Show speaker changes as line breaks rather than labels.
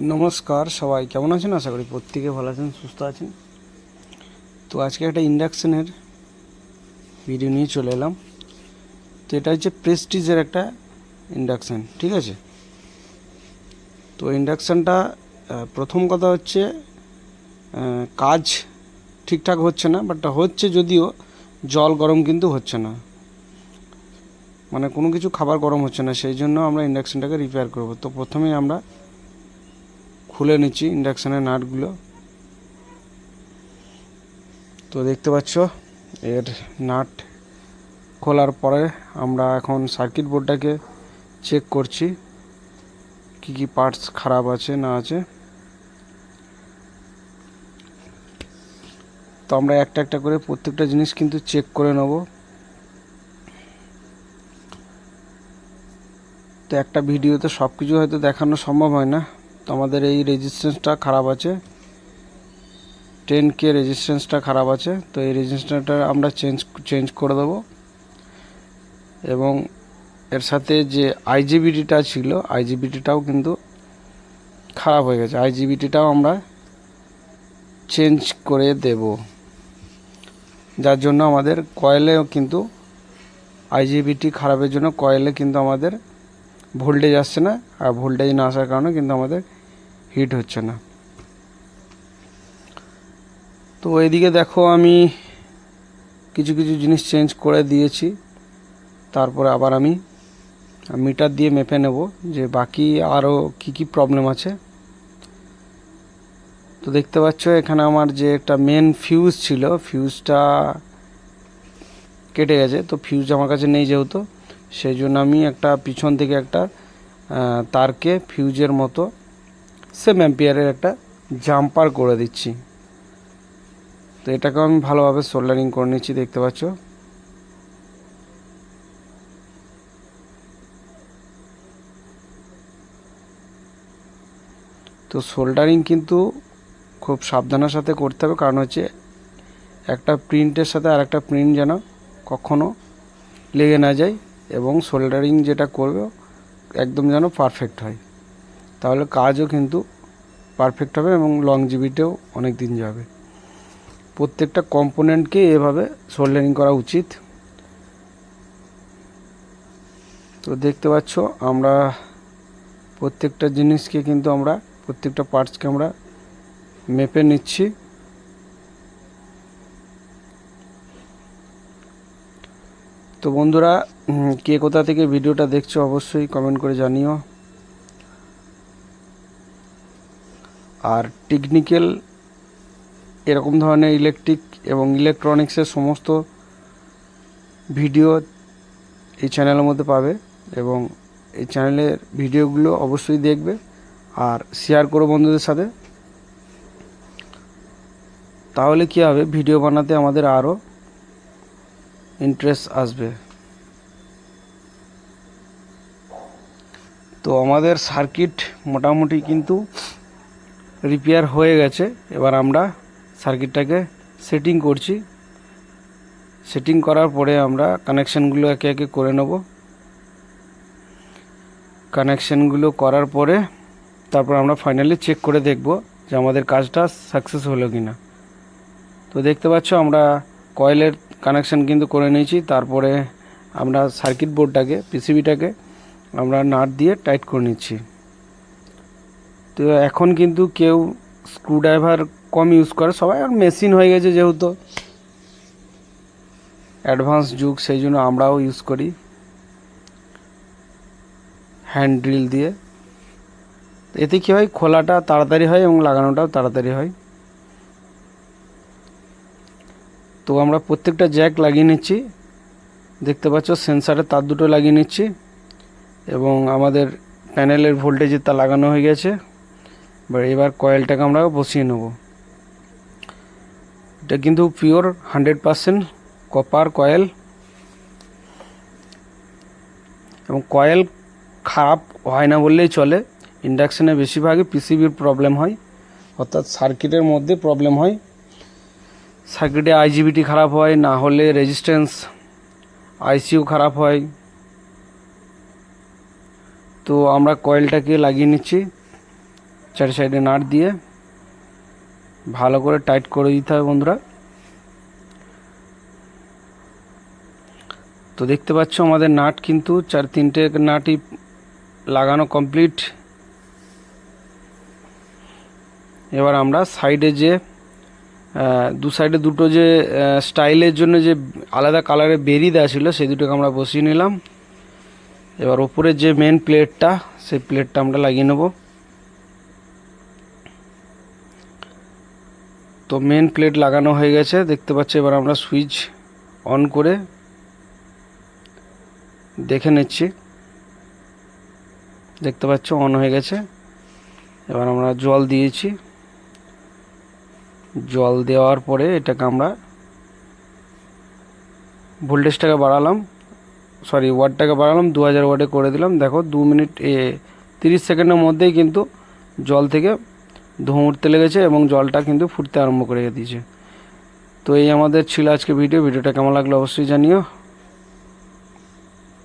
नमस्कार सबाई केमन आছেন आशा करी प्रत्येके भालो आছেন सुस्थ आছেন। तो आज के एक इंडक्शनर भिडियो निये चले एलाम। तो এটা হচ্ছে প্রেস্টিজের একটা ইন্ডাকশন, ঠিক আছে। তো ইন্ডাকশনটা প্রথম কথা হচ্ছে কাজ ঠিকঠাক হচ্ছে না, বাট হচ্ছে যদিও জল গরম কিন্তু হচ্ছে না, মানে কোনো কিছু খাবার গরম হচ্ছে না, সেই জন্য আমরা ইন্ডাকশনটাকে রিপেয়ার করব। তো প্রথমেই আমরা খুলে নিচ্ছি ইন্ডাকশনের নাটগুলো। তো দেখতে পাচ্ছ এর নাট খোলার পরে আমরা এখন সার্কিট বোর্ডটাকে চেক করছি কি কি পার্টস খারাপ আছে না আছে। তো আমরা একটা একটা করে প্রত্যেকটা জিনিস কিন্তু চেক করে নেব। তো একটা ভিডিওতে সব কিছু হয়তো দেখানো সম্ভব হয় না। তো আমাদের এই রেজিস্ট্যান্সটা খারাপ আছে, 10K রেজিস্ট্যান্সটা খারাপ আছে। তো এই রেজিস্ট্যান্সটা আমরা চেঞ্জ করে দেবো, এবং এর সাথে যে আইজিবিটিটা ছিল আইজিবিটিটাও কিন্তু খারাপ হয়ে গেছে, আইজিবিটিটাও আমরা চেঞ্জ করে দেব, যার জন্য আমাদের কয়েলেও কিন্তু আইজিবিটি খারাপের জন্য কয়েলে কিন্তু আমাদের ভোল্টেজ আসছে না, আর ভোল্টেজ না আসার কারণে কিন্তু আমাদের হিট হচ্ছে না। তো এইদিকে দেখো আমি কিছু কিছু জিনিস চেঞ্জ করে দিয়েছি, তারপরে আবার আমি মিটার দিয়ে মেপে নেব যে বাকি আরও কি কি প্রবলেম আছে। তো দেখতে পাচ্ছ এখানে আমার যে একটা মেন ফিউজ ছিল, ফিউজটা কেটে গেছে। তো ফিউজ আমার কাছে নেই যেহেতু, সেই জন্য আমি একটা পিছন থেকে একটা তারকে ফিউজের মতো সেম অ্যাম্পিয়ারের একটা জাম্পার করে দিচ্ছি। তো এটাকে আমি ভালোভাবে সোল্ডারিং করে নিচ্ছি, দেখতে পাচ্ছ। তো সোল্ডারিং কিন্তু খুব সাবধানের সাথে করতে হবে, কারণ হচ্ছে একটা প্রিন্টের সাথে আর একটা প্রিন্ট যেন কখনো লেগে না যায়, এবং সোল্ডারিং যেটা করবে একদম যেন পারফেক্ট হয়, তাহলে কাজও কিন্তু পারফেক্ট হবে এবং লংজিভিটিও অনেক দিন যাবে। প্রত্যেকটা কম্পোনেন্টকে এভাবে সোল্ডারিং করা উচিত। তো দেখতে পাচ্ছ আমরা প্রত্যেকটা জিনিসকে কিন্তু আমরা প্রত্যেকটা পার্টসকে আমরা মেপে নিচ্ছি। তো বন্ধুরা, কে কোথা থেকে ভিডিওটা দেখছো অবশ্যই কমেন্ট করে জানিও। আর টেকনিক্যাল এরকম ধরনের ইলেকট্রিক এবং ইলেকট্রনিক্সের সমস্ত ভিডিও এই চ্যানেলের মধ্যে পাবে, এবং এই চ্যানেলের ভিডিওগুলো অবশ্যই দেখবে আর শেয়ার করো বন্ধুদের সাথে। তাহলে কি হবে, ভিডিও বানাতে আমাদের আরও ইন্টারেস্ট আসবে। তো আমাদের সার্কিট মোটামুটি কিন্তু রিপেয়ার হয়ে গেছে। এবার আমরা সার্কিটটাকে সেটিং করছি। সেটিং করার পরে আমরা কানেকশানগুলো একে একে করে নেব। কানেকশানগুলো করার পরে তারপর আমরা ফাইনালি চেক করে দেখব যে আমাদের কাজটা সাকসেস হলো কি না। তো দেখতে পাচ্ছ আমরা কয়েলের কানেকশান কিন্তু করে নিয়েছি, তারপরে আমরা সার্কিট বোর্ডটাকে পিসিবিটাকে আমরা নাট দিয়ে টাইট করে নিচ্ছি। তো এখন কিন্তু কেউ স্ক্রুড্রাইভার কম ইউজ করে, সবাই আর মেশিন হয়ে গেছে যেহেতু অ্যাডভান্স যুগ, সেই জন্য আমরাও ইউজ করি হ্যান্ড ড্রিল দিয়ে। এতে কী হয়, খোলাটা তাড়াতাড়ি হয় এবং লাগানোটাও তাড়াতাড়ি হয়। তো আমরা প্রত্যেকটা জ্যাক লাগিয়ে নিচ্ছি, দেখতে পাচ্ছ সেন্সারের তার দুটো লাগিয়ে নিচ্ছি, এবং আমাদের প্যানেলের ভোল্টেজের তার লাগানো হয়ে গেছে। এবার কয়েলটাকে আমরা বসিয়ে নেব। এটা কিন্তু পিওর 100% কপার কয়েল, এবং কয়েল খারাপ হয় না বললেই চলে। ইন্ডাকশানে বেশিরভাগই পিসিবির প্রবলেম হয়, অর্থাৎ সার্কিটের মধ্যে প্রবলেম হয়। সার্কিটে আইজিবিটি খারাপ হয়, না হলে রেজিস্ট্যান্স আইসিও খারাপ হয়। তো আমরা কয়েলটাকে লাগিয়ে নিচ্ছি। চারি সাইডে নাট দিয়ে ভালো করে টাইট করে দিতে হবে বন্ধুরা। তো দেখতে পাচ্ছ আমাদের নাট কিন্তু 3টে নাটই লাগানো কমপ্লিট। এবার আমরা সাইডে যে দু সাইডে দুটো যে স্টাইলের জন্য যে আলাদা কালারের বেরি দেওয়া ছিল সেই দুটোকে আমরা বসিয়ে নিলাম। এবার ওপরের যে মেন প্লেটটা সেই প্লেটটা আমরা লাগিয়ে নেব। তো মেন প্লেট লাগানো হয়ে গেছে দেখতে পাচ্ছি। এবার আমরা সুইচ অন করে দেখে নিচ্ছি। দেখতে পাচ্ছ অন হয়ে গেছে। এবার আমরা জল দিয়েছি। জল দেওয়ার পরে এটাকে আমরা ভোল্টেজটাকে বাড়ালাম, ওয়াটটাকে বাড়ালাম, 2000 ওয়াটে করে দিলাম। দেখো 2 মিনিট 30 সেকেন্ডের মধ্যেই কিন্তু জল থেকে ধোঁয়া উঠতে লেগেছে এবং জলটা কিন্তু ফুটতে আরম্ভ করে দিয়েছে। তো এই আমাদের ছিল আজকে ভিডিওটা কেমন লাগলো অবশ্যই জানিও।